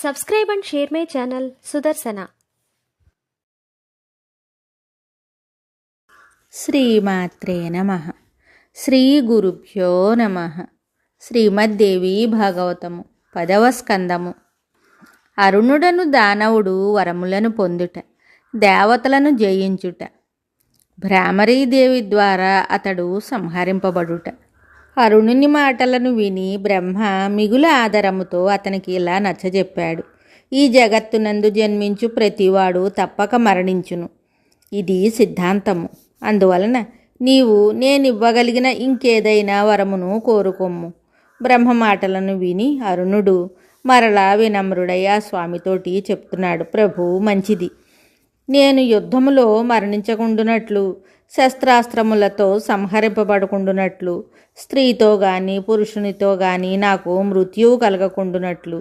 Subscribe and share my channel Sudarsana. శ్రీమాత్రే నమః. శ్రీ గురుభ్యో నమః. శ్రీమద్దేవి భాగవతము 10వ స్కందము. అరుణుడను దానవుడు వరములను పొందుట, దేవతలను జయించుట, భ్రామరీదేవి ద్వారా అతడు సంహరింపబడుట. అరుణుని మాటలను విని బ్రహ్మ మిగుల ఆదరముతో అతనికి ఇలా నచ్చజెప్పాడు. ఈ జగత్తునందు జన్మించు ప్రతివాడు తప్పక మరణించును. ఇది సిద్ధాంతము. అందువలన నీవు నేనివ్వగలిగిన ఇంకేదైనా వరమును కోరుకొమ్ము. బ్రహ్మ మాటలను విని అరుణుడు మరలా వినమ్రుడై ఆ స్వామితోటి చెప్తున్నాడు. ప్రభు, మంచిది. నేను యుద్ధములో మరణించకుండునట్లు, శస్త్రాస్త్రములతో సంహరింపబడకుండునట్లు, స్త్రీతో గాని పురుషునితో గాని నాకు మృత్యువు కలగకుండునట్లు,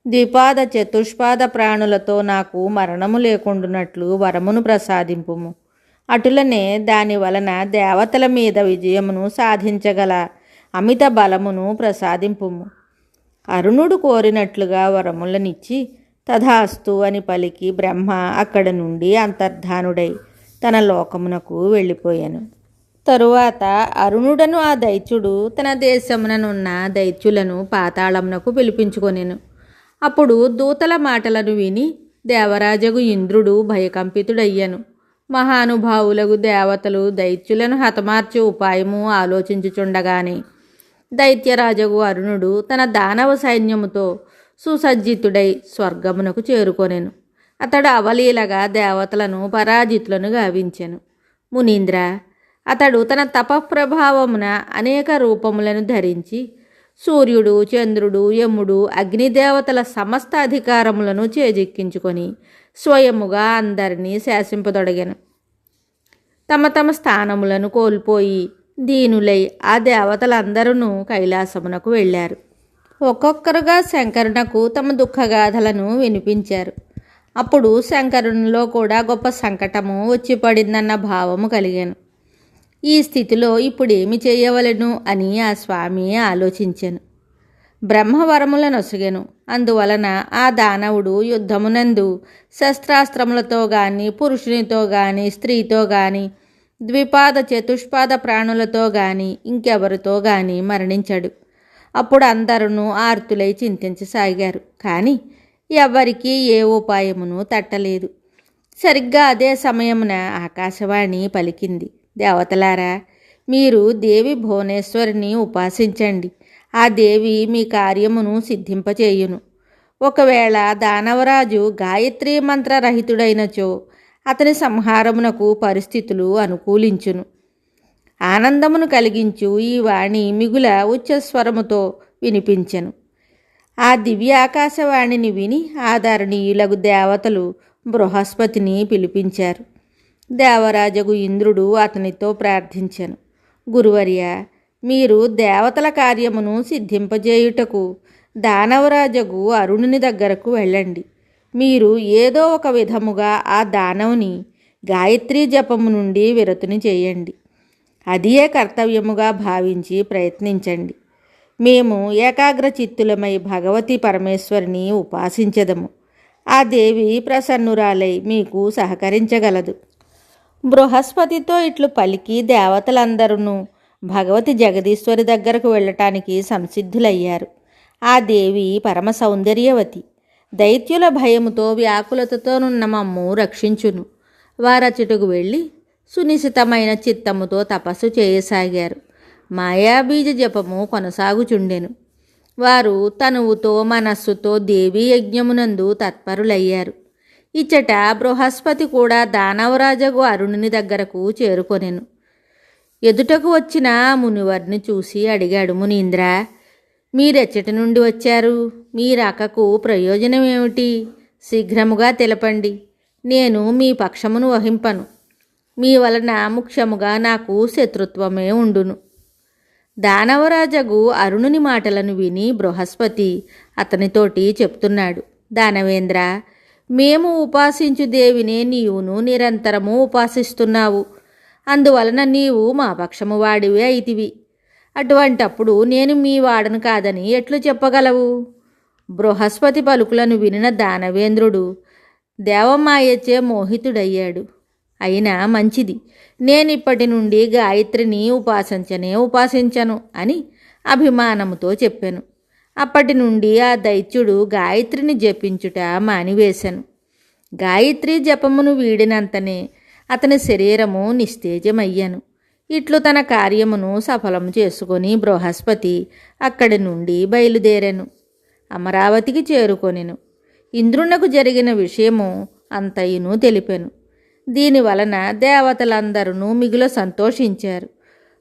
ద్విపాద చతుష్పాద ప్రాణులతో నాకు మరణము లేకుండునట్లు వరమును ప్రసాదింపుము. అటులనే దాని వలన దేవతల మీద విజయమును సాధించగల అమిత బలమును ప్రసాదింపుము. అరుణుడు కోరినట్లుగా వరములనిచ్చి తథాస్తు అని పలికి బ్రహ్మ అక్కడి నుండి అంతర్ధానుడై తన లోకమునకు వెళ్ళిపోయాను. తరువాత అరుణుడను ఆ దైత్యుడు తన దేశముననున్న దైత్యులను పాతాళమునకు పిలిపించుకొనెను. అప్పుడు దూతల మాటలను విని దేవరాజగు ఇంద్రుడు భయకంపితుడయ్యను. మహానుభావులగు దేవతలు దైత్యులను హతమార్చే ఉపాయము ఆలోచించుచుండగానే దైత్యరాజగు అరుణుడు తన దానవ సైన్యముతో సుసజ్జితుడై స్వర్గమునకు చేరుకొనెను. అతడు అవలీలగా దేవతలను పరాజితులను గావించెను. మునీంద్ర, అతడు తన తపఃప్రభావమున అనేక రూపములను ధరించి సూర్యుడు, చంద్రుడు, యముడు, అగ్నిదేవతల సమస్త అధికారములను చేజిక్కించుకొని స్వయముగా అందరినీ శాసింపదొడగెను. తమ తమ స్థానములను కోల్పోయి దీనులై ఆ దేవతలందరూ కైలాసమునకు వెళ్ళారు. ఒక్కొక్కరుగా శంకరునకు తమ దుఃఖగాథలను వినిపించారు. అప్పుడు శంకరునిలో కూడా గొప్ప సంకటము వచ్చి పడిందన్న భావము కలిగాను. ఈ స్థితిలో ఇప్పుడేమి చేయవలెను అని ఆ స్వామి ఆలోచించెను. బ్రహ్మవరముల నొసగెను. అందువలన ఆ దానవుడు యుద్ధమునందు శస్త్రాస్త్రములతో గాని పురుషునితో గాని స్త్రీతో గాని ద్విపాద చతుష్పాద ప్రాణులతో గాని ఇంకెవరితో గాని మరణించాడు. అప్పుడు అందరూ ఆర్తులై చింతించసాగారు. కానీ ఎవ్వరికీ ఏ ఉపాయమును తట్టలేదు. సరిగ్గా అదే సమయమున ఆకాశవాణి పలికింది. దేవతలారా, మీరు దేవి భువనేశ్వరిని ఉపాసించండి. ఆ దేవి మీ కార్యమును సిద్ధింపచేయును. ఒకవేళ దానవరాజు గాయత్రీ మంత్రరహితుడైనచో అతని సంహారమునకు పరిస్థితులు అనుకూలించును. ఆనందమును కలిగించు ఈ వాణి మిగుల ఉచ్చస్వరముతో వినిపించెను. ఆ దివ్యాకాశవాణిని విని ఆదరణీయులగు దేవతలు బృహస్పతిని పిలిపించారు. దేవరాజగు ఇంద్రుడు అతనితో ప్రార్థించెను. గురువర్య, మీరు దేవతల కార్యమును సిద్ధింపజేయుటకు దానవరాజగు అరుణుని దగ్గరకు వెళ్ళండి. మీరు ఏదో ఒక విధముగా ఆ దానవుని గాయత్రీ జపము నుండి విరతుని చేయండి. అదియే కర్తవ్యముగా భావించి ప్రయత్నించండి. మేము ఏకాగ్రచిత్తులమై భగవతి పరమేశ్వరిని ఉపాసించదము. ఆ దేవి ప్రసన్నురాలై మీకు సహకరించగలదు. బృహస్పతితో ఇట్లు పలికి దేవతలందరూ భగవతి జగదీశ్వరి దగ్గరకు వెళ్ళటానికి సంసిద్ధులయ్యారు. ఆ దేవి పరమ సౌందర్యవతి. దైత్యుల భయముతో వ్యాకులతతోనున్న మమ్ము రక్షించును. వారచటకు వెళ్ళి సునిశితమైన చిత్తముతో తపస్సు చేయసాగారు. మాయాబీజ జపము కొనసాగుచుండెను. వారు తనువుతో మనస్సుతో దేవీ యజ్ఞమునందు తత్పరులయ్యారు. ఇచ్చట బృహస్పతి కూడా దానవరాజగు అరుణుని దగ్గరకు చేరుకొనెను. ఎదుటకు వచ్చిన మునివర్ని చూసి అడిగాడు. మునీంద్ర, మీరెచ్చటి నుండి వచ్చారు? మీ రాకకు ప్రయోజనమేమిటి? శీఘ్రముగా తెలపండి. నేను మీ పక్షమును వహింపను. మీ వలన ముఖ్యముగా నాకు శత్రుత్వమే ఉండును. దానవరాజగు అరుణుని మాటలను విని బృహస్పతి అతనితోటి చెప్తున్నాడు. దానవేంద్ర, మేము ఉపాసించు దేవినే నీవును నిరంతరము ఉపాసిస్తున్నావు. అందువలన నీవు మా పక్షము వాడివే అయితివి. అటువంటప్పుడు నేను మీ వాడను కాదని ఎట్లు చెప్పగలవు? బృహస్పతి పలుకులను వినిన దానవేంద్రుడు దేవమాయచే మోహితుడయ్యాడు. అయినా మంచిది, నేనిప్పటి నుండి గాయత్రిని ఉపాసించను అని అభిమానముతో చెప్పాను. అప్పటి నుండి ఆ దైత్యుడు గాయత్రిని జపించుట మానివేశాను. గాయత్రి జపమును వీడినంతనే అతని శరీరము నిస్తేజమయ్యాను. ఇట్లు తన కార్యమును సఫలం చేసుకొని బృహస్పతి అక్కడి నుండి బయలుదేరాను. అమరావతికి చేరుకొనెను. ఇంద్రునకు జరిగిన విషయము అంతయును తెలిపాను. దీనివలన దేవతలందరూ మిగుల సంతోషించారు.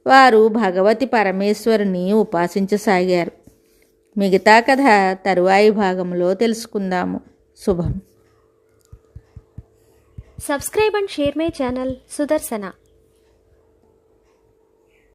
వారు భగవతి పరమేశ్వరుని ఉపాసించసాగారు. మిగతా కథ తరువాయి భాగంలో తెలుసుకుందాము. శుభం. Subscribe and share my channel Sudarsana.